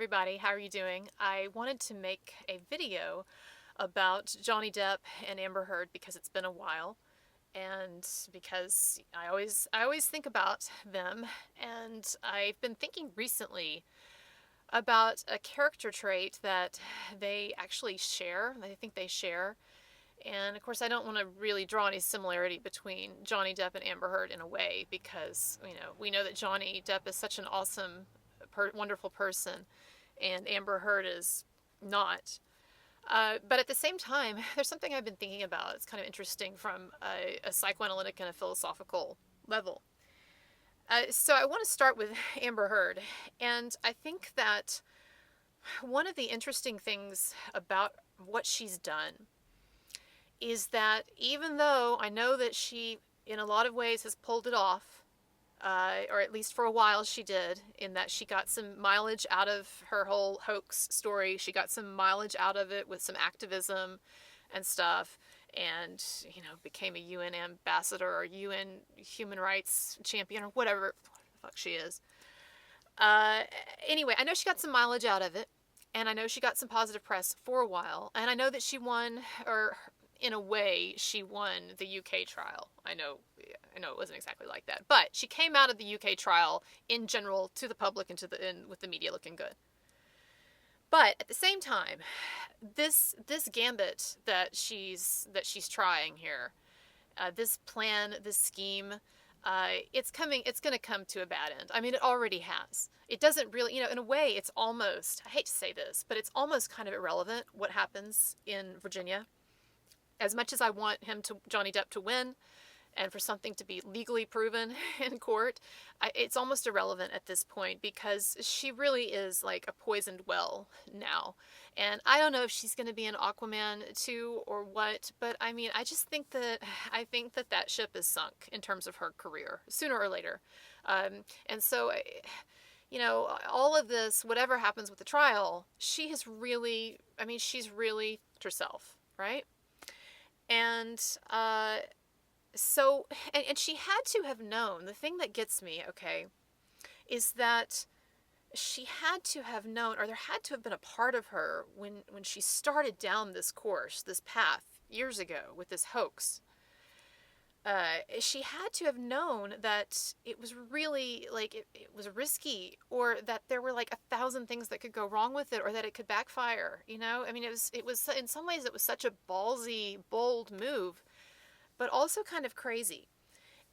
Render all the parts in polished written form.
everybody. How are you doing? I wanted to make a video about Johnny Depp and Amber Heard because it's been a while and because I always think about them, and I've been thinking recently about a character trait that they actually share. I think they share. And of course, I don't want to really draw any similarity between Johnny Depp and Amber Heard in a way because, we know that Johnny Depp is such an awesome, wonderful person, and Amber Heard is not. But at the same time, there's something I've been thinking about. It's kind of interesting from a psychoanalytic and a philosophical level. So I want to start with Amber Heard. And I think that one of the interesting things about what she's done is that even though I know that she, in a lot of ways, has pulled it off, or at least for a while she did, in that she got some mileage out of her whole hoax story. She got some mileage out of it with some activism and stuff, and, became a UN ambassador or UN human rights champion or whatever the fuck she is. Anyway, I know she got some mileage out of it, and I know she got some positive press for a while, and I know that she won, or in a way, she won the UK trial. I know it wasn't exactly like that, but she came out of the UK trial in general to the public and with the media looking good. But at the same time, this gambit that she's trying here, this plan, this scheme, it's going to come to a bad end. I mean, it already has. It doesn't really, in a way, it's almost, I hate to say this, but it's almost kind of irrelevant what happens in Virginia. As much as I want Johnny Depp to win, and for something to be legally proven in court, it's almost irrelevant at this point because she really is like a poisoned well now. And I don't know if she's going to be an Aquaman 2 or what, but I mean, I think that ship is sunk in terms of her career, sooner or later. And so, all of this, whatever happens with the trial, she's really herself, right? And and she had to have known, the thing that gets me, okay, is that she had to have known, or there had to have been a part of her when she started down this course, this path, years ago with this hoax. She had to have known that it was really, it was risky, or that there were 1,000 things that could go wrong with it, or that it could backfire, I mean, it was, in some ways, it was such a ballsy, bold move, but also kind of crazy.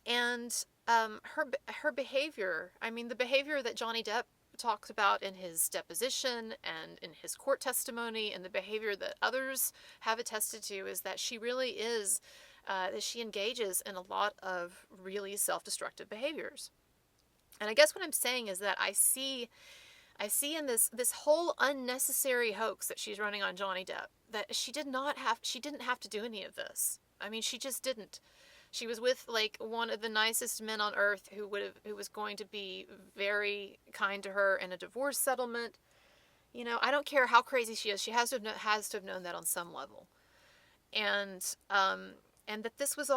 And her behavior, I mean, the behavior that Johnny Depp talked about in his deposition and in his court testimony, and the behavior that others have attested to, is that she really is, that she engages in a lot of really self-destructive behaviors. And I guess what I'm saying is that I see in this whole unnecessary hoax that she's running on Johnny Depp, that she didn't have to do any of this. I mean, she just didn't. She was with one of the nicest men on earth who was going to be very kind to her in a divorce settlement. I don't care how crazy she is. She has to have known that on some level. And that this was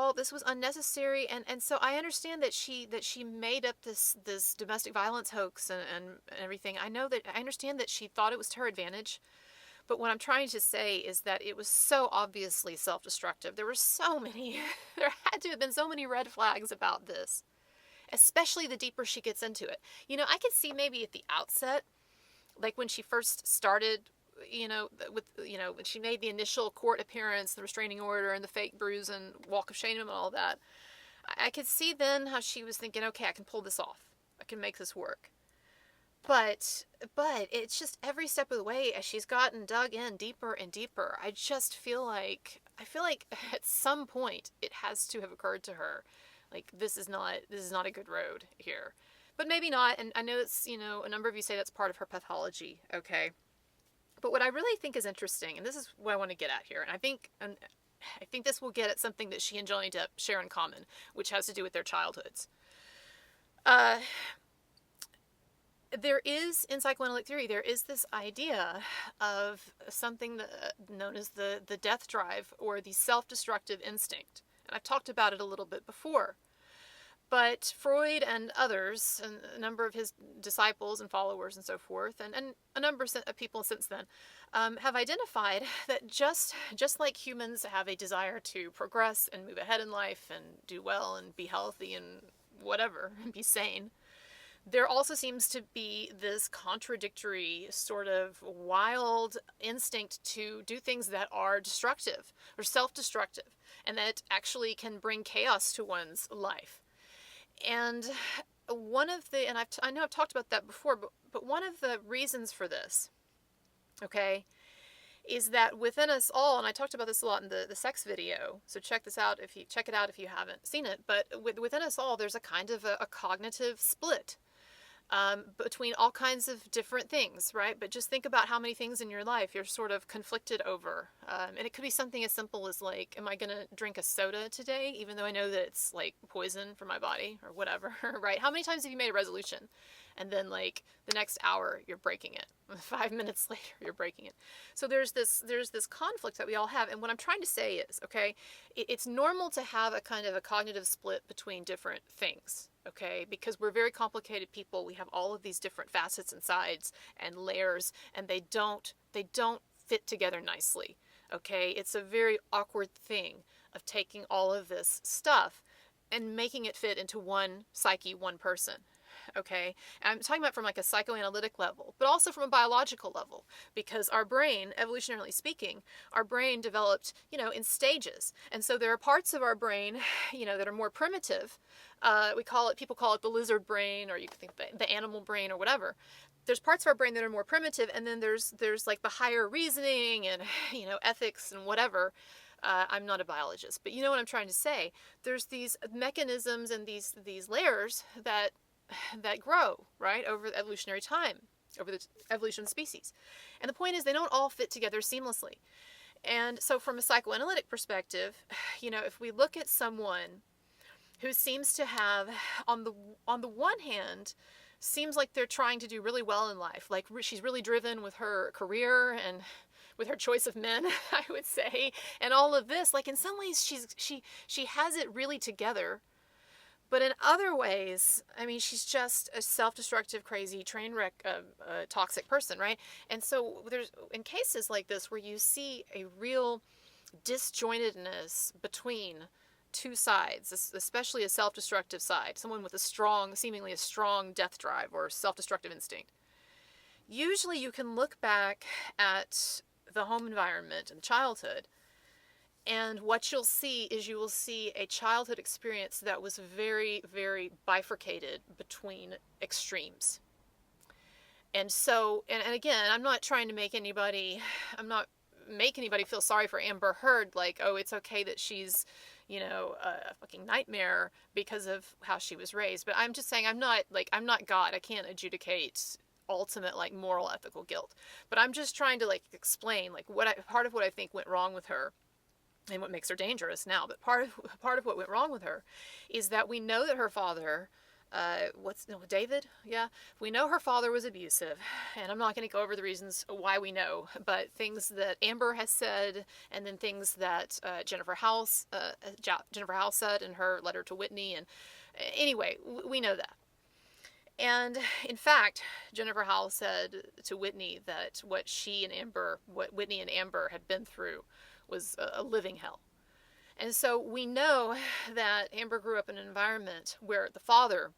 unnecessary, and so I understand that she made up this domestic violence hoax and everything. I understand that she thought it was to her advantage, but what I'm trying to say is that it was so obviously self-destructive. There had to have been so many red flags about this, especially the deeper she gets into it. I could see maybe at the outset, when she first started, when she made the initial court appearance, the restraining order and the fake bruise and walk of shame and all that, I could see then how she was thinking, okay, I can pull this off. I can make this work. But it's just every step of the way, as she's gotten dug in deeper and deeper, I feel like at some point it has to have occurred to her, this is not a good road here. But maybe not, and I know it's, a number of you say that's part of her pathology, okay? But what I really think is interesting, and this is what I want to get at here, and I think this will get at something that she and Johnny Depp share in common, which has to do with their childhoods. There is, in psychoanalytic theory, there is this idea of something known as the death drive, or the self-destructive instinct. And I've talked about it a little bit before. But Freud and others, and a number of his disciples and followers and so forth, and a number of people since then, have identified that just like humans have a desire to progress and move ahead in life and do well and be healthy and whatever, and be sane, there also seems to be this contradictory, sort of wild instinct to do things that are destructive or self-destructive, and that actually can bring chaos to one's life. And I know I've talked about that before, but one of the reasons for this, okay, is that within us all, and I talked about this a lot in the sex video, so check it out if you haven't seen it, but within us all, there's a kind of a cognitive split between all kinds of different things, right? But just think about how many things in your life you're sort of conflicted over. And it could be something as simple as like, am I going to drink a soda today, even though I know that it's like poison for my body or whatever, right? How many times have you made a resolution and then like the next hour you're breaking it? 5 minutes later you're breaking it. So there's this conflict that we all have. And what I'm trying to say is, okay, it's normal to have a kind of a cognitive split between different things. Okay, because we're very complicated people. We have all of these different facets and sides and layers, and they don't fit together nicely. Okay, it's a very awkward thing of taking all of this stuff and making it fit into one psyche, one person. Okay, and I'm talking about from like a psychoanalytic level, but also from a biological level, because our brain, evolutionarily speaking, our brain developed, in stages. And so there are parts of our brain, that are more primitive. People call it the lizard brain, or you could think the animal brain or whatever. There's parts of our brain that are more primitive, and then there's like the higher reasoning and, ethics and whatever. I'm not a biologist, but you know what I'm trying to say. There's these mechanisms and these layers that grow, right, over the evolutionary time, over the evolution of species. And the point is, they don't all fit together seamlessly. And so from a psychoanalytic perspective, if we look at someone who seems to have, on the one hand, seems like they're trying to do really well in life, like she's really driven with her career and with her choice of men, I would say, and all of this, like in some ways she has it really together. But in other ways, I mean, she's just a self-destructive, crazy, train wreck, toxic person, right? And so there's, in cases like this where you see a real disjointedness between two sides, especially a self-destructive side, someone with seemingly a strong death drive or self-destructive instinct, usually you can look back at the home environment and childhood, and what you'll see is a childhood experience that was very, very bifurcated between extremes. And so, and again, I'm not making anybody feel sorry for Amber Heard, like, oh, it's okay that she's, a fucking nightmare because of how she was raised. But I'm just saying, I'm not God. I can't adjudicate ultimate, like, moral, ethical guilt. But I'm just trying to, like, explain, like, part of what I think went wrong with her and what makes her dangerous now. But part of what went wrong with her is that we know that her father, David? Yeah. We know her father was abusive, and I'm not going to go over the reasons why we know, but things that Amber has said, and then things that Jennifer House said in her letter to Whitney, and anyway, we know that. And in fact, Jennifer House said to Whitney that what Whitney and Amber had been through was a living hell. And so we know that Amber grew up in an environment where the father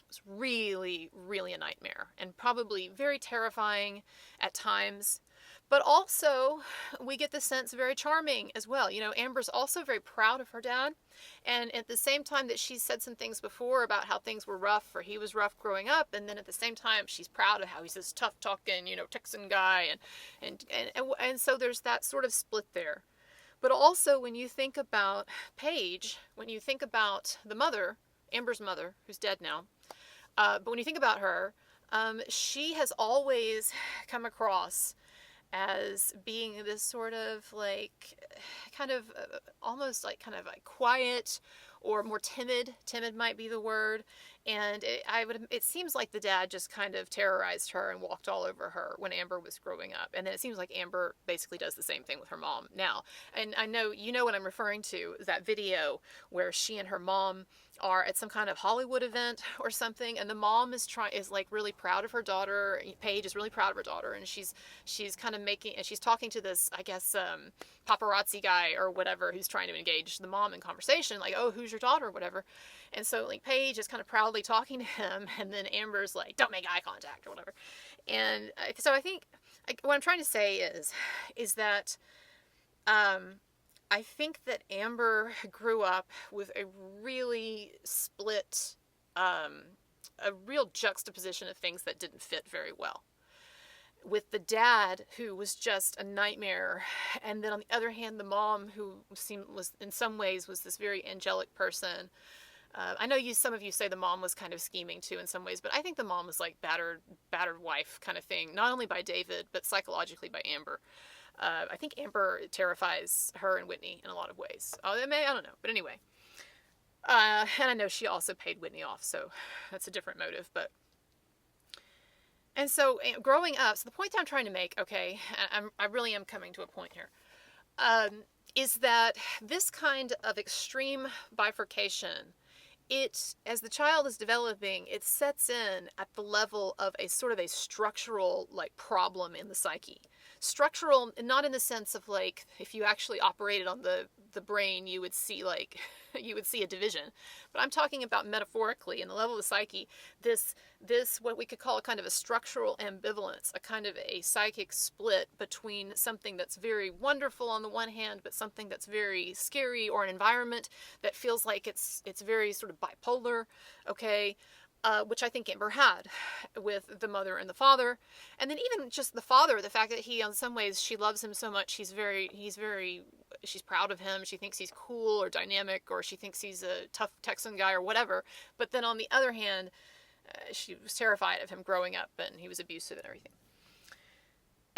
was really, really a nightmare, and probably very terrifying at times. But also, we get the sense very charming as well. Amber's also very proud of her dad. And at the same time that she said some things before about how things were rough, or he was rough growing up, and then at the same time she's proud of how he's this tough-talking, Texan guy. And so there's that sort of split there. But also, when you think about Paige, when you think about the mother, Amber's mother, who's dead now, but when you think about her, she has always come across as being this sort of like kind of almost like kind of like quiet, or more timid. Timid might be the word. And it seems like the dad just kind of terrorized her and walked all over her when Amber was growing up. And then it seems like Amber basically does the same thing with her mom now. And I know, you know what I'm referring to, that video where she and her mom are at some kind of Hollywood event or something, and the mom is like really proud of her daughter. Paige is really proud of her daughter, and she's kind of and she's talking to this, I guess, paparazzi guy or whatever, who's trying to engage the mom in conversation, like, oh, who's your daughter or whatever. And so like Paige is kind of proudly talking to him, and then Amber's like, don't make eye contact or whatever. And so I think what I'm trying to say is that I think that Amber grew up with a really split, a real juxtaposition of things that didn't fit very well. With the dad, who was just a nightmare, and then on the other hand, the mom, who was in some ways was this very angelic person. I know some of you say the mom was kind of scheming too in some ways, but I think the mom was like battered wife kind of thing, not only by David, but psychologically by Amber. I think Amber terrifies her and Whitney in a lot of ways. I don't know. But anyway. And I know she also paid Whitney off, so that's a different motive. And so growing up, so the point that I'm trying to make, okay, I really am coming to a point here, is that this kind of extreme bifurcation, as the child is developing, it sets in at the level of a sort of a structural like problem in the psyche. Structural, not in the sense of like, if you actually operated on the brain, you would see a division. But I'm talking about metaphorically, in the level of the psyche, this what we could call a kind of a structural ambivalence, a kind of a psychic split between something that's very wonderful on the one hand, but something that's very scary, or an environment that feels like it's very sort of bipolar, okay? Which I think Amber had with the mother and the father. And then even just the father, the fact that he, in some ways, she loves him so much, she's proud of him, she thinks he's cool or dynamic, or she thinks he's a tough Texan guy or whatever. But then on the other hand, she was terrified of him growing up, and he was abusive and everything.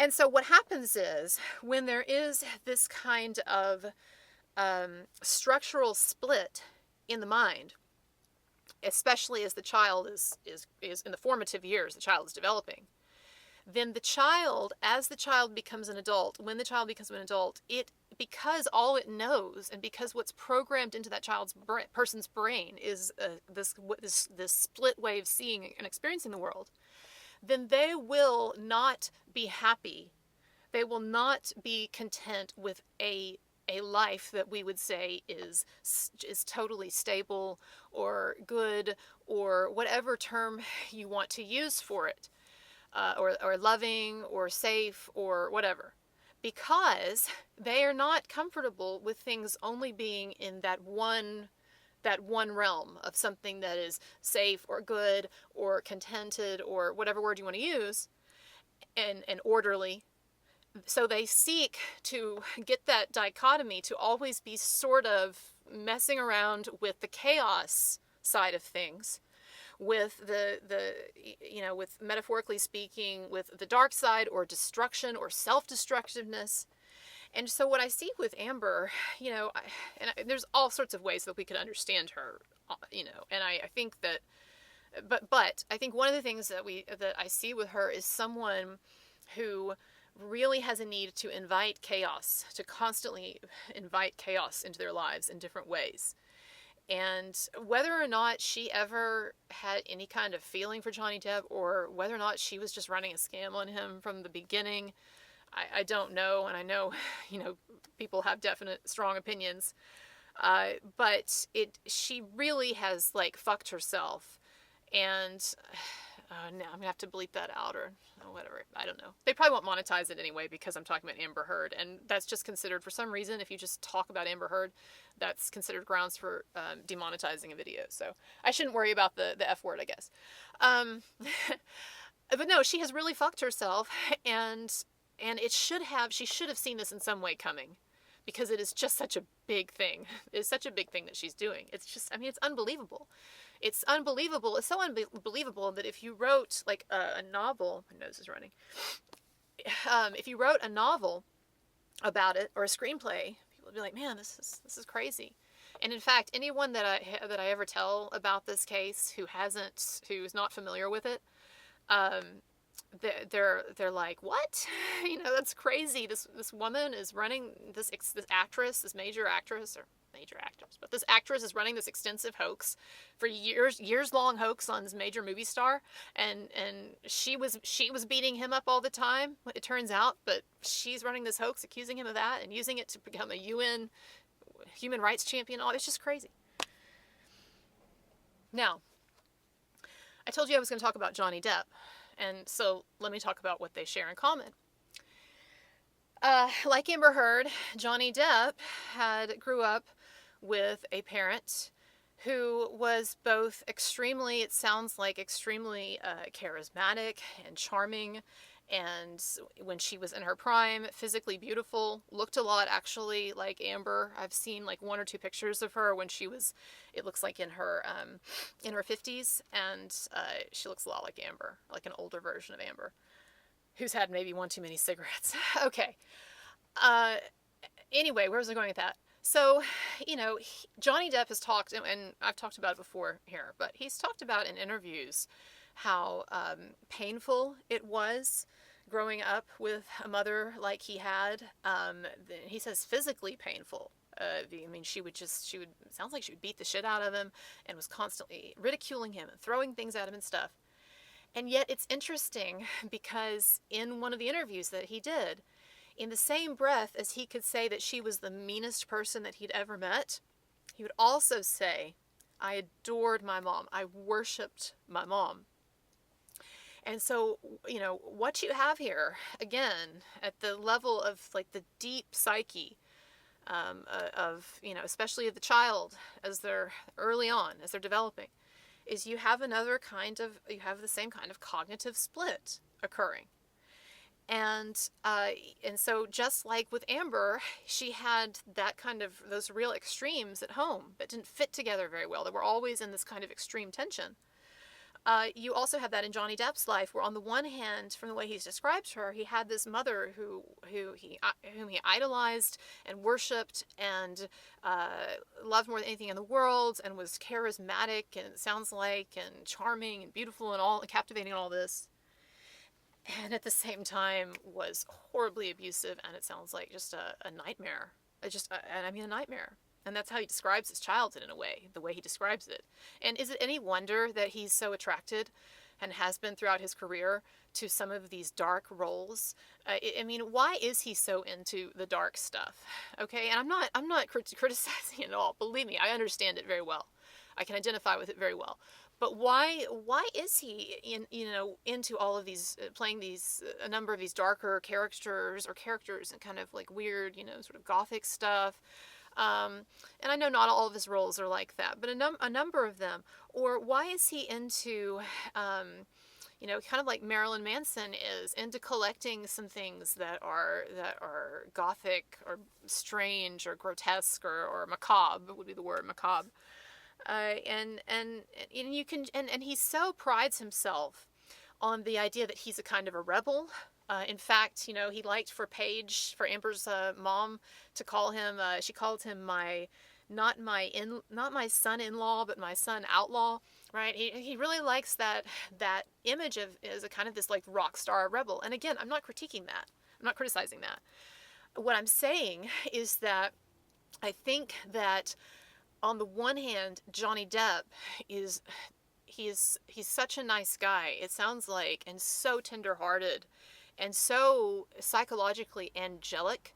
And so what happens is, when there is this kind of structural split in the mind, especially as the child is in the formative years, the child is developing, then the child, as the child becomes an adult, when the child becomes an adult, because all it knows, and because what's programmed into that person's brain is this split way of seeing and experiencing the world, then they will not be happy. They will not be content with a life that we would say is totally stable or good, or whatever term you want to use for it, or loving or safe or whatever, because they are not comfortable with things only being in that one realm of something that is safe or good or contented or whatever word you want to use, and orderly. So they seek to get that dichotomy to always be sort of messing around with the chaos side of things, with with metaphorically speaking, with the dark side or destruction or self-destructiveness. And so what I see with Amber, there's all sorts of ways that we could understand her, and I think that, but I think one of the things that I see with her is someone who really has a need to invite chaos, to constantly invite chaos into their lives in different ways. And whether or not she ever had any kind of feeling for Johnny Depp, or whether or not she was just running a scam on him from the beginning, I don't know. And I know, people have definite strong opinions. But she really has like fucked herself. And now I'm gonna have to bleep that out or whatever. I don't know. They probably won't monetize it anyway because I'm talking about Amber Heard, and that's just considered, for some reason, if you just talk about Amber Heard, that's considered grounds for demonetizing a video. So I shouldn't worry about the F word, I guess. But no, she has really fucked herself, and she should have seen this in some way coming, because it is just such a big thing. It's such a big thing that she's doing. It's just, it's unbelievable. It's unbelievable. It's so unbelievable that if you wrote like a novel, my nose is running. If you wrote a novel about it or a screenplay, people would be like, "Man, this is crazy." And in fact, anyone that I ever tell about this case who's not familiar with it, they're like, what? That's crazy. This woman is running this actress, this major actress, or major actress, but this actress is running this extensive hoax for years long hoax on this major movie star, and she was beating him up all the time, it turns out, but she's running this hoax accusing him of that and using it to become a UN human rights champion. It's just crazy. Now, I told you I was going to talk about Johnny Depp, and so let me talk about what they share in common. Like Amber Heard, Johnny Depp grew up with a parent who was both extremely charismatic and charming, and when she was in her prime, physically beautiful, looked a lot actually like Amber. I've seen like 1 or 2 pictures of her when it looks like in her 50s, and she looks a lot like Amber, like an older version of Amber, who's had maybe 1 too many cigarettes. Okay. Anyway, where was I going with that? So, Johnny Depp has talked, and I've talked about it before here, but he's talked about in interviews how painful it was growing up with a mother like he had. He says physically painful. Sounds like she would beat the shit out of him and was constantly ridiculing him and throwing things at him and stuff. And yet it's interesting because in one of the interviews that he did, in the same breath as he could say that she was the meanest person that he'd ever met, he would also say, I adored my mom. I worshipped my mom. And so, what you have here, again, at the level of like the deep psyche especially of the child as they're early on, as they're developing, is you have the same kind of cognitive split occurring. And so just like with Amber, she had those real extremes at home that didn't fit together very well. They were always in this kind of extreme tension. You also have that in Johnny Depp's life, where on the one hand, from the way he's described her, he had this mother whom he idolized and worshipped and loved more than anything in the world, and was charismatic and it sounds like, and charming and beautiful and captivating and all this. And at the same time was horribly abusive, and it sounds like just a nightmare. A nightmare. And that's how he describes his childhood in a way, the way he describes it. And is it any wonder that he's so attracted, and has been throughout his career, to some of these dark roles? Why is he so into the dark stuff? Okay, and I'm not criticizing it at all. Believe me, I understand it very well. I can identify with it very well. But why is he into all of these, playing a number of these darker characters and kind of like weird, sort of gothic stuff? And I know not all of his roles are like that, but a number of them. Or why is he into, kind of like Marilyn Manson is, into collecting some things that are gothic or strange or grotesque or macabre, would be the word, macabre. And he so prides himself on the idea that he's a kind of a rebel. In fact, he liked for Amber's mom to call him, she called him not my son-in-law, but my son outlaw, right? He really likes that image as a kind of this like rock star rebel. And again, I'm not critiquing that. I'm not criticizing that. What I'm saying is that I think that on the one hand, Johnny Depp he's such a nice guy, it sounds like, and so tender-hearted and so psychologically angelic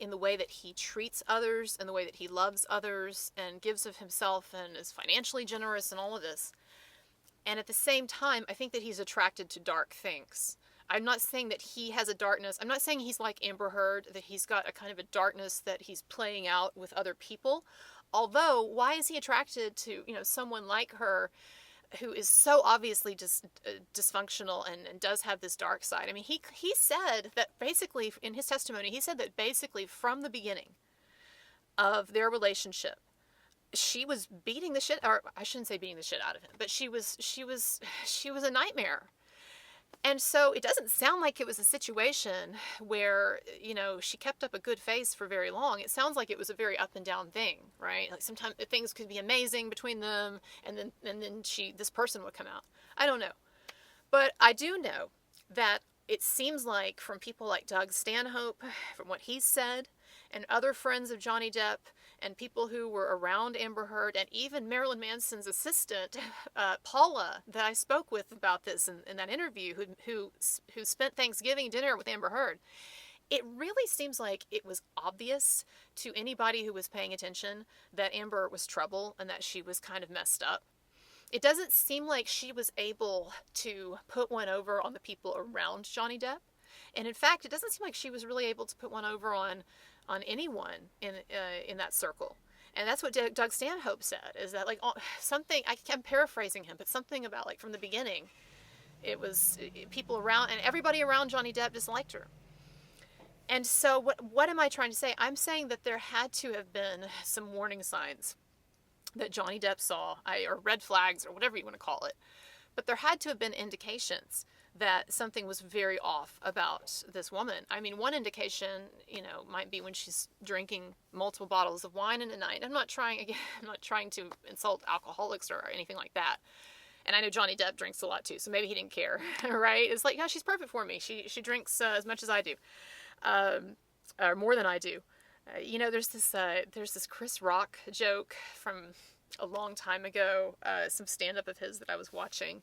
in the way that he treats others and the way that he loves others and gives of himself and is financially generous and all of this. And at the same time, I think that he's attracted to dark things. I'm not saying that he has a darkness. I'm not saying he's like Amber Heard, that he's got a kind of a darkness that he's playing out with other people. Although, why is he attracted to, someone like her who is so obviously just dysfunctional and does have this dark side? I mean, he said that basically, in his testimony, he said that basically from the beginning of their relationship, she was beating the shit, or I shouldn't say beating the shit out of him, but she was a nightmare. And so it doesn't sound like it was a situation where, she kept up a good face for very long. It sounds like it was a very up and down thing, right? Like sometimes things could be amazing between them, and then this person would come out. I don't know. But I do know that it seems like from people like Doug Stanhope, from what he said, and other friends of Johnny Depp, and people who were around Amber Heard, and even Marilyn Manson's assistant, Paula, that I spoke with about this in that interview, who spent Thanksgiving dinner with Amber Heard, it really seems like it was obvious to anybody who was paying attention that Amber was trouble and that she was kind of messed up. It doesn't seem like she was able to put one over on the people around Johnny Depp. And in fact, it doesn't seem like she was really able to put one over on anyone in that circle. And that's what Doug Stanhope said, is that like something, I'm paraphrasing him, but something about like from the beginning, it was people around, and everybody around Johnny Depp disliked her. And so what am I trying to say? I'm saying that there had to have been some warning signs that Johnny Depp saw, or red flags, or whatever you want to call it. But there had to have been indications that something was very off about this woman. I mean, one indication, might be when she's drinking multiple bottles of wine in a night. I'm not trying to insult alcoholics or anything like that. And I know Johnny Depp drinks a lot too, so maybe he didn't care, right? It's like, yeah, she's perfect for me. She drinks as much as I do, or more than I do. There's this Chris Rock joke from a long time ago, some stand-up of his that I was watching,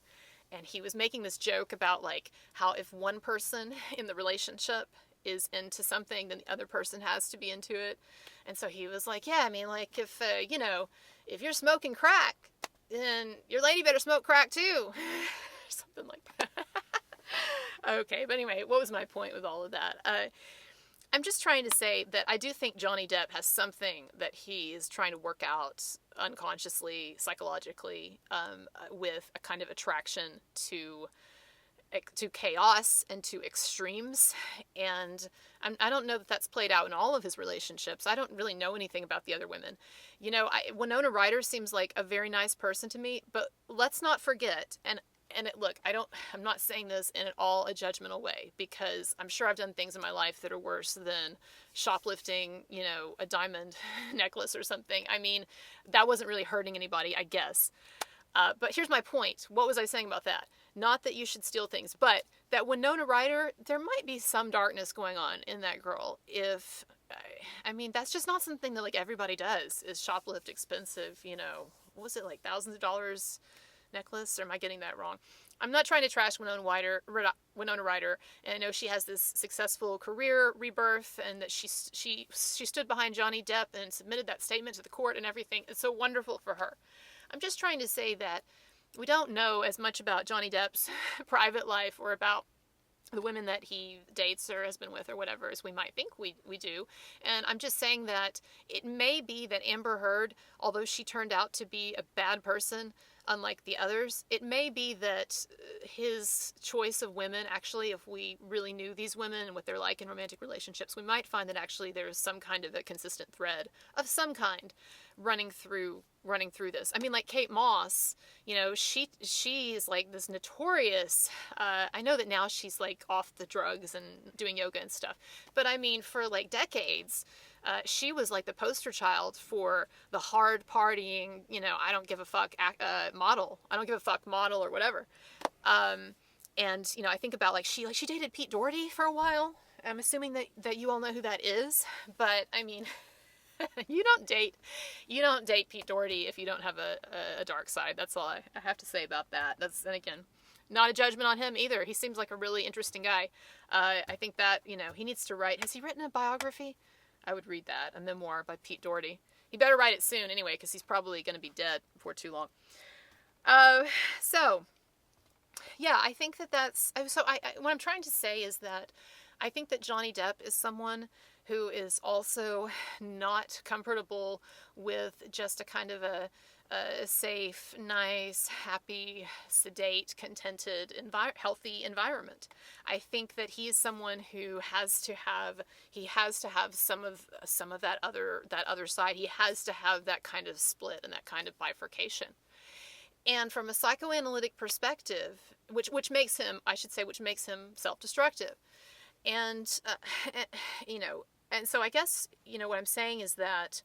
and he was making this joke about like how if one person in the relationship is into something, then the other person has to be into it. And so he was like, yeah, I mean, like if you're smoking crack, then your lady better smoke crack too. Something like that. Okay, but anyway, what was my point with all of that? I'm just trying to say that I do think Johnny Depp has something that he is trying to work out unconsciously, psychologically, with a kind of attraction to chaos and to extremes. And I don't know that that's played out in all of his relationships. I don't really know anything about the other women. Winona Ryder seems like a very nice person to me, but let's not forget, look, I'm not saying this in at all a judgmental way, because I'm sure I've done things in my life that are worse than shoplifting, a diamond necklace or something. I mean, that wasn't really hurting anybody, I guess. But here's my point. What was I saying about that? Not that you should steal things, but that Winona Ryder, there might be some darkness going on in that girl. That's just not something that like everybody does, is shoplift expensive, what was it, like thousands of dollars necklace, or am I getting that wrong? I'm not trying to trash Winona Ryder, and I know she has this successful career rebirth, and that she stood behind Johnny Depp and submitted that statement to the court and everything. It's so wonderful for her. I'm just trying to say that we don't know as much about Johnny Depp's private life or about the women that he dates or has been with or whatever as we might think we do. And I'm just saying that it may be that Amber Heard, although she turned out to be a bad person, unlike the others, it may be that his choice of women, actually, if we really knew these women and what they're like in romantic relationships, we might find that actually there's some kind of a consistent thread of some kind running through this. I mean, like Kate Moss, she is like this notorious, I know that now she's like off the drugs and doing yoga and stuff, but I mean, for like decades, she was like the poster child for the hard partying, I don't give a fuck model. I don't give a fuck model or whatever. And I think about like she dated Pete Doherty for a while. I'm assuming that you all know who that is, but I mean, you don't date Pete Doherty if you don't have a dark side. That's all I have to say about that. And again, not a judgment on him either. He seems like a really interesting guy. I think that, he needs to write. Has he written a biography? I would read that, a memoir by Pete Doherty. He better write it soon anyway, because he's probably going to be dead before too long. Yeah, I think that's... what I'm trying to say is that I think that Johnny Depp is someone who is also not comfortable with just a kind of a safe, nice, happy, sedate, contented, healthy environment. I think that he is someone who has to have some of that other side. He has to have that kind of split and that kind of bifurcation. And from a psychoanalytic perspective, which makes him, I should say, which makes him self-destructive. And, you know, and so I guess, you know, what I'm saying is that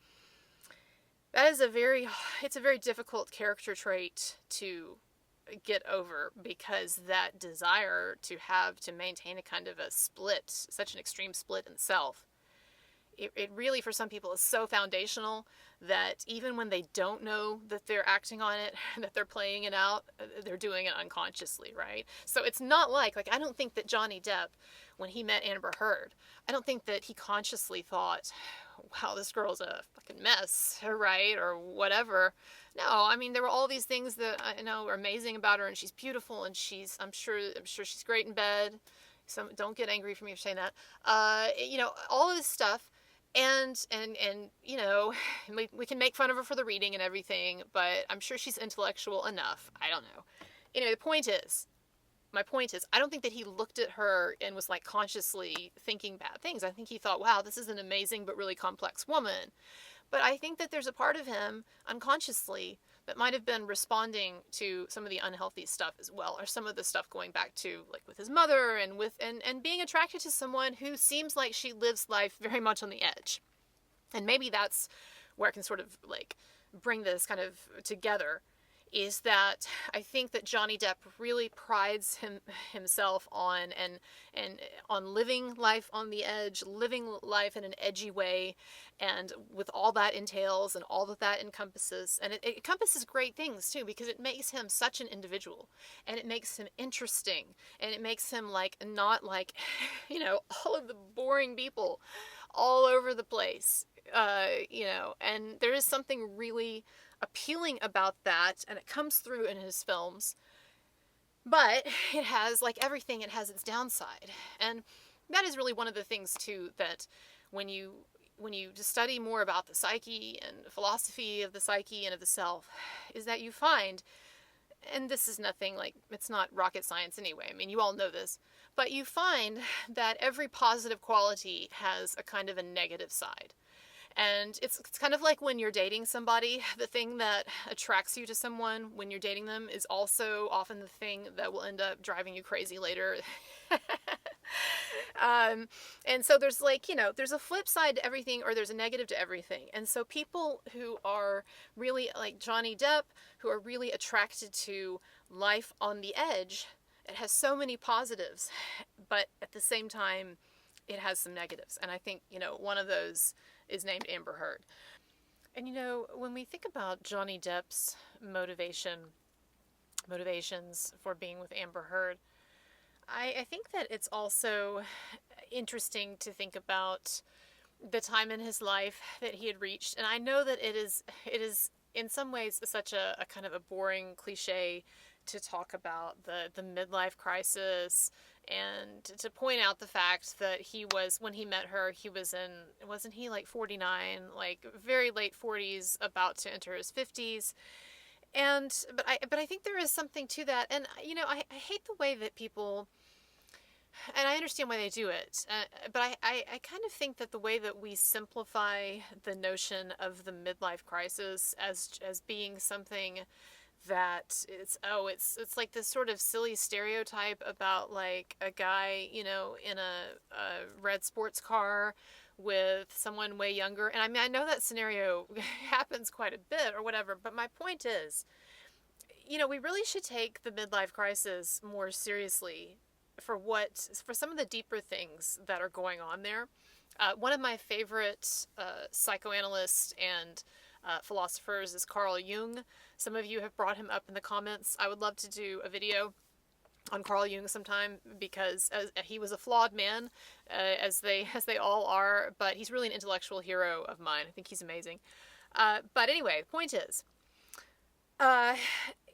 is it's a very difficult character trait to get over, because that desire to maintain a kind of a split, such an extreme split in self, it really, for some people, is so foundational that even when they don't know that they're acting on it, that they're playing it out, they're doing it unconsciously, right? So it's not like I don't think that Johnny Depp, when he met Amber Heard, I don't think that he consciously thought, wow, this girl's a fucking mess, right? Or whatever. No, I mean, there were all these things that I know are amazing about her, and she's beautiful, and I'm sure she's great in bed. Don't get angry for me for saying that. You know, all of this stuff. And you know, we can make fun of her for the reading and everything, but I'm sure she's intellectual enough. I don't know. Anyway, my point is, I don't think that he looked at her and was like consciously thinking bad things. I think he thought, wow, this is an amazing but really complex woman. But I think that there's a part of him unconsciously that might have been responding to some of the unhealthy stuff as well, or some of the stuff going back to like with his mother, and being attracted to someone who seems like she lives life very much on the edge. And maybe that's where I can sort of like bring this kind of together, is that I think that Johnny Depp really prides himself on on living life on the edge, living life in an edgy way, and with all that entails and all that encompasses. And it encompasses great things too, because it makes him such an individual, and it makes him interesting, and it makes him like not like, you know, all of the boring people all over the place, you know. And there is something really appealing about that, and it comes through in his films. But it has, like everything, it has its downside. And that is really one of the things too, that when you just study more about the psyche and philosophy of the psyche and of the self, is that you find, and this is nothing like, it's not rocket science anyway, I mean, you all know this, but you find that every positive quality has a kind of a negative side. And it's kind of like when you're dating somebody, the thing that attracts you to someone when you're dating them is also often the thing that will end up driving you crazy later. And so there's like, you know, there's a flip side to everything, or there's a negative to everything. And so people who are really like Johnny Depp, who are really attracted to life on the edge, it has so many positives, but at the same time, it has some negatives. And I think, you know, one of those is named Amber Heard. And you know, when we think about Johnny Depp's motivations for being with Amber Heard, I think that it's also interesting to think about the time in his life that he had reached. And I know that it is in some ways such a kind of a boring cliche to talk about the midlife crisis, and to point out the fact that he was, when he met her, he was wasn't he like 49, like very late 40s, about to enter his 50s. But I think there is something to that. And, you know, I hate the way that people, and I understand why they do it, but I kind of think that the way that we simplify the notion of the midlife crisis as being something that it's like this sort of silly stereotype about like a guy, you know, in a red sports car with someone way younger. And I mean, I know that scenario happens quite a bit or whatever, but my point is, you know, we really should take the midlife crisis more seriously for some of the deeper things that are going on there. One of my favorite psychoanalysts and philosophers is Carl Jung. Some of you have brought him up in the comments. I would love to do a video on Carl Jung sometime, because he was a flawed man, as they all are, but he's really an intellectual hero of mine. I think he's amazing. But anyway, the point is,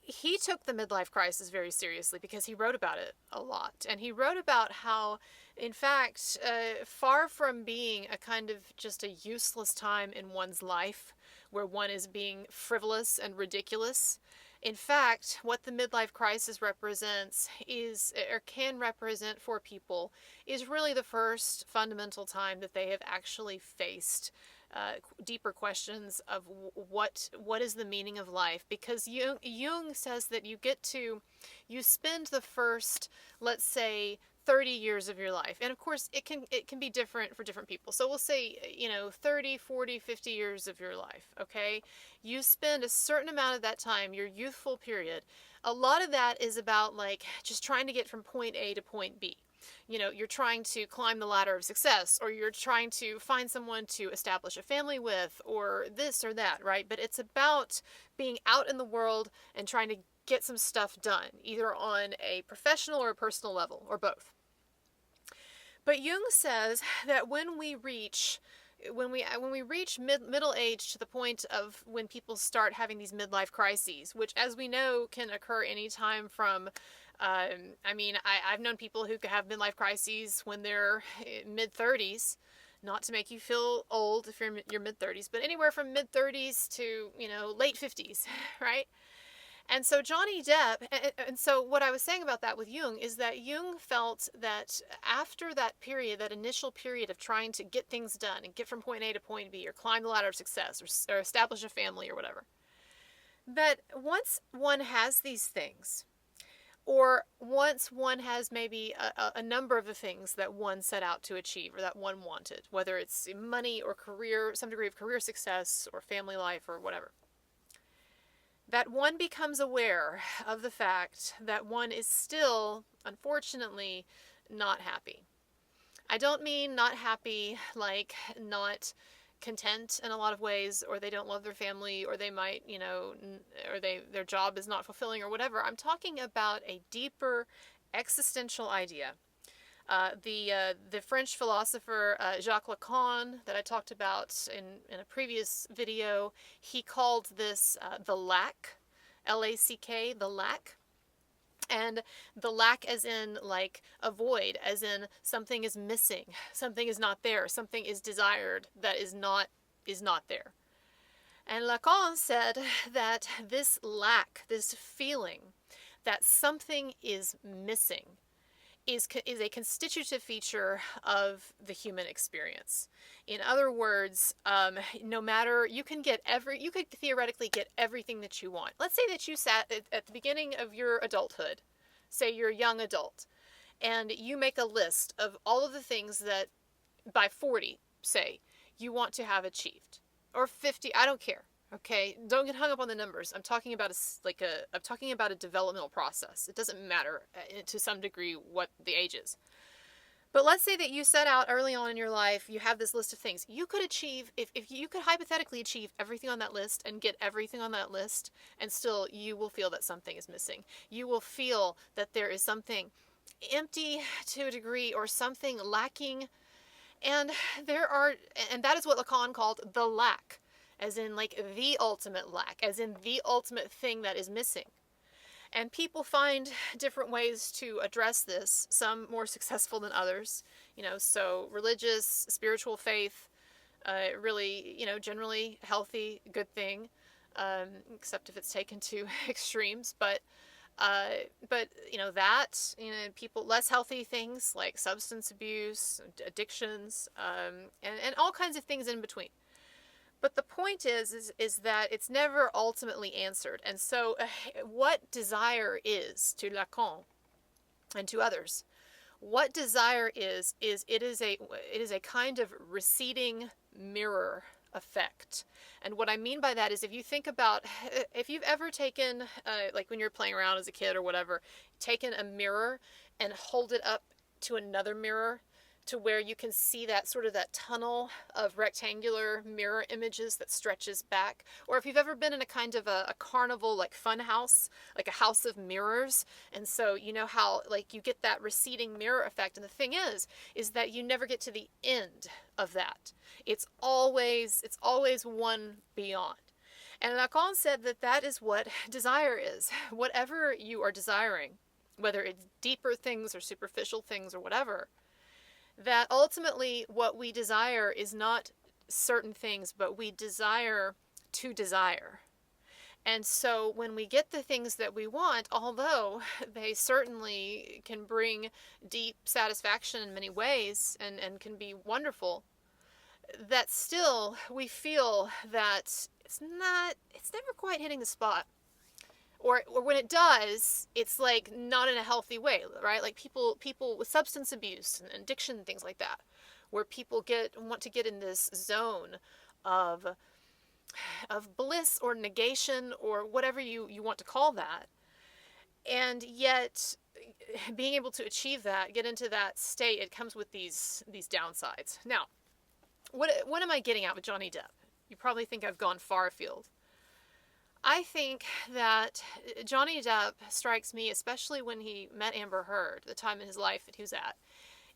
he took the midlife crisis very seriously because he wrote about it a lot. And he wrote about how, in fact, far from being a kind of just a useless time in one's life where one is being frivolous and ridiculous, in fact, what the midlife crisis represents is, or can represent for people, is really the first fundamental time that they have actually faced deeper questions of what is the meaning of life, because Jung says that you spend the first, let's say, 30 years of your life, and of course it can be different for different people, so we'll say 30, 40, 50 years of your life, okay? You spend a certain amount of that time, your youthful period, a lot of that is about like just trying to get from point A to point B. You're trying to climb the ladder of success, or you're trying to find someone to establish a family with, or this or that, right? But it's about being out in the world and trying to get some stuff done, either on a professional or a personal level, or both. But Jung says that when we reach middle age, to the point of when people start having these midlife crises, which, as we know, can occur anytime from I've known people who have midlife crises when they're mid-30s, not to make you feel old if you're in your mid-30s, but anywhere from mid-30s to, late 50s, right? And so Johnny Depp, and so what I was saying about that with Jung is that Jung felt that after that period, that initial period of trying to get things done and get from point A to point B, or climb the ladder of success, or establish a family or whatever, that once one has these things, or once one has maybe a number of the things that one set out to achieve, or that one wanted, whether it's money or career, some degree of career success or family life or whatever, that one becomes aware of the fact that one is still, unfortunately, not happy. I don't mean not happy like not content in a lot of ways, or they don't love their family, or they might, or their job is not fulfilling or whatever. I'm talking about a deeper existential idea. The French philosopher Jaques Lacan, that I talked about in a previous video, he called this the lack, L-A-C-K, the lack. And the lack as in like a void, as in something is missing, something is not there, something is desired that is not there. And Lacan said that this lack, this feeling that something is missing, is a constitutive feature of the human experience. In other words, no matter, you could theoretically get everything that you want. Let's say that you sat at the beginning of your adulthood, say you're a young adult, and you make a list of all of the things that by 40, say, you want to have achieved, or 50, I don't care. Okay, don't get hung up on the numbers. I'm talking about a developmental process. It doesn't matter to some degree what the age is. But let's say that you set out early on in your life, you have this list of things. You could achieve, if you could hypothetically achieve everything on that list and get everything on that list, and still you will feel that something is missing. You will feel that there is something empty to a degree, or something lacking. And that is what Lacan called the lack. As in like the ultimate lack, as in the ultimate thing that is missing. And people find different ways to address this, some more successful than others. So religious, spiritual faith, really, generally healthy, good thing, except if it's taken to extremes. But people, less healthy things like substance abuse, addictions, and all kinds of things in between. But the point is that it's never ultimately answered. And so what desire is to Lacan and to others, what desire is it is a kind of receding mirror effect. And what I mean by that is, if you think about, if you've ever taken, like when you're playing around as a kid or whatever, taken a mirror and hold it up to another mirror, to where you can see that sort of that tunnel of rectangular mirror images that stretches back. Or if you've ever been in a kind of a carnival, like fun house, like a house of mirrors, and so you know how like you get that receding mirror effect. And the thing is that you never get to the end of that. It's always one beyond. And Lacan said that is what desire is. Whatever you are desiring, whether it's deeper things or superficial things or whatever, that ultimately what we desire is not certain things, but we desire to desire. And so when we get the things that we want, although they certainly can bring deep satisfaction in many ways and can be wonderful, that still we feel that it's never quite hitting the spot. Or when it does, it's like not in a healthy way, right? Like people with substance abuse and addiction and things like that, where people want to get in this zone of bliss or negation or whatever you want to call that. And yet being able to achieve that, get into that state, it comes with these downsides. Now, what am I getting at with Johnny Depp? You probably think I've gone far afield. I think that Johnny Depp strikes me, especially when he met Amber Heard, the time in his life that he was at.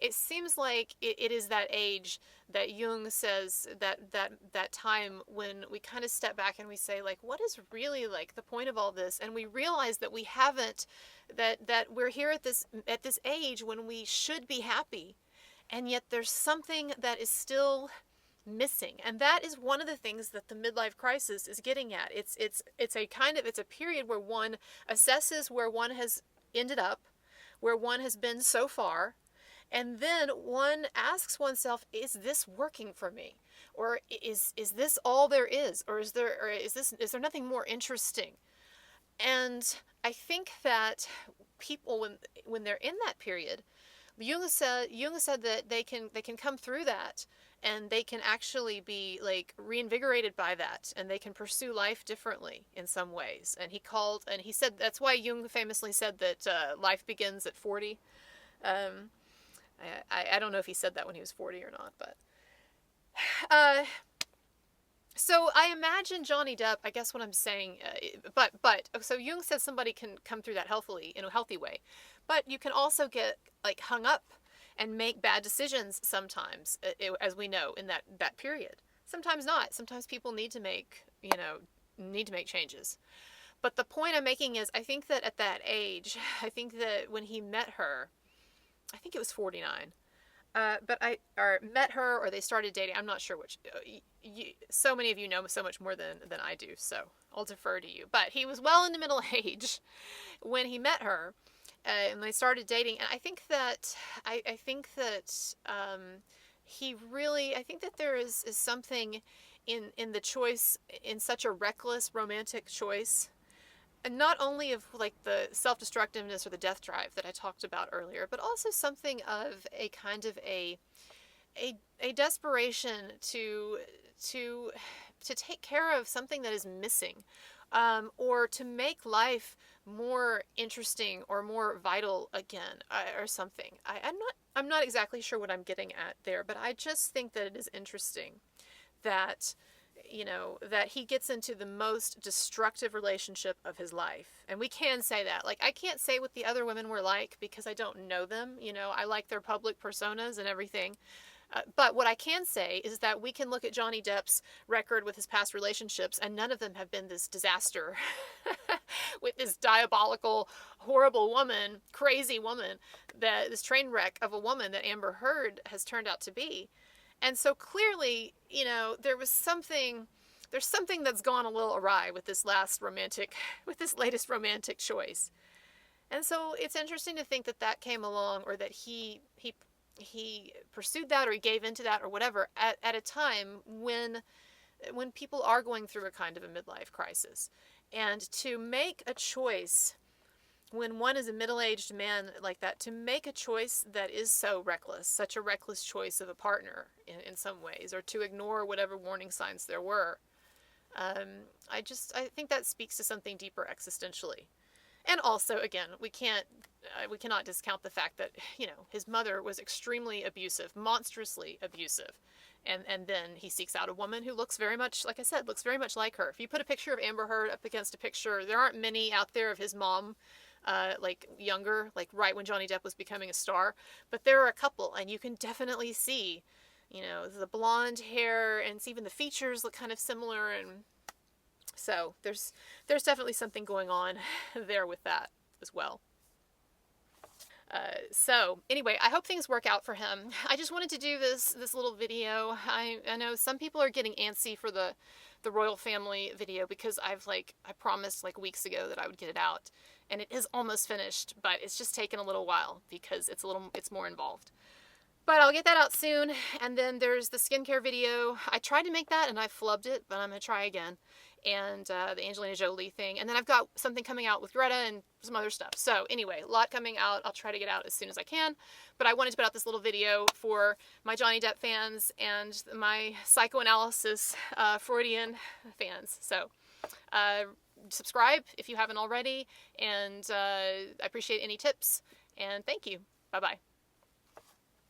It seems like it is that age that Jung says, that time when we kind of step back and we say, like, what is really like the point of all this? And we realize that we haven't, that we're here at this age when we should be happy, and yet there's something that is still missing. And that is one of the things that the midlife crisis is getting at. It's a period where one assesses where one has ended up, where one has been so far, and then one asks oneself, is this working for me? Or is this all there is? Or is there nothing more interesting? And I think that people, when they're in that period, Jung said that they can come through that, and they can actually be like reinvigorated by that, and they can pursue life differently in some ways. And he said that's why Jung famously said that life begins at 40. I don't know if he said that when he was 40 or not, but so I imagine Johnny Depp, I guess what I'm saying, so Jung says somebody can come through that healthily, in a healthy way, but you can also get like hung up and make bad decisions sometimes, as we know, in that period. Sometimes not. Sometimes people need to make changes. But the point I'm making is, I think that at that age, I think that when he met her, I think it was 49, met her, or they started dating. I'm not sure which. So many of you know so much more than I do, so I'll defer to you. But he was well into middle age when he met her, and they started dating. And I think that there is something in the choice, in such a reckless romantic choice, and not only of like the self-destructiveness or the death drive that I talked about earlier, but also something of a kind of a desperation to take care of something that is missing, or to make life more interesting or more vital again, or something. I'm not exactly sure what I'm getting at there, but I just think that it is interesting that that he gets into the most destructive relationship of his life. And we can say that. Like, I can't say what the other women were like because I don't know them. I like their public personas and everything. But what I can say is that we can look at Johnny Depp's record with his past relationships, and none of them have been this disaster with this diabolical, horrible woman, crazy woman, this train wreck of a woman that Amber Heard has turned out to be. And so clearly, there's something that's gone a little awry with this latest romantic choice. And so it's interesting to think that came along, or that he pursued that, or he gave into that, or whatever, at a time when people are going through a kind of a midlife crisis. And to make a choice when one is a middle-aged man like that, to make a choice that is so reckless, such a reckless choice of a partner in some ways, or to ignore whatever warning signs there were, I think that speaks to something deeper existentially. And also, again, we cannot discount the fact that, his mother was extremely abusive, monstrously abusive. And then he seeks out a woman who looks very much, like I said, looks very much like her. If you put a picture of Amber Heard up against a picture, there aren't many out there of his mom, like younger, like right when Johnny Depp was becoming a star. But there are a couple, and you can definitely see, the blonde hair, and even the features look kind of similar. And so there's definitely something going on there with that as well. So anyway, I hope things work out for him. I just wanted to do this little video. I know some people are getting antsy for the royal family video, because I promised like weeks ago that I would get it out, and it is almost finished, but it's just taken a little while because it's more involved. But I'll get that out soon. And then there's the skincare video. I tried to make that and I flubbed it, but I'm going to try again. And the Angelina Jolie thing. And then I've got something coming out with Greta and some other stuff. So anyway, a lot coming out. I'll try to get out as soon as I can. But I wanted to put out this little video for my Johnny Depp fans and my psychoanalysis Freudian fans. So subscribe if you haven't already. And I appreciate any tips. And thank you. Bye-bye.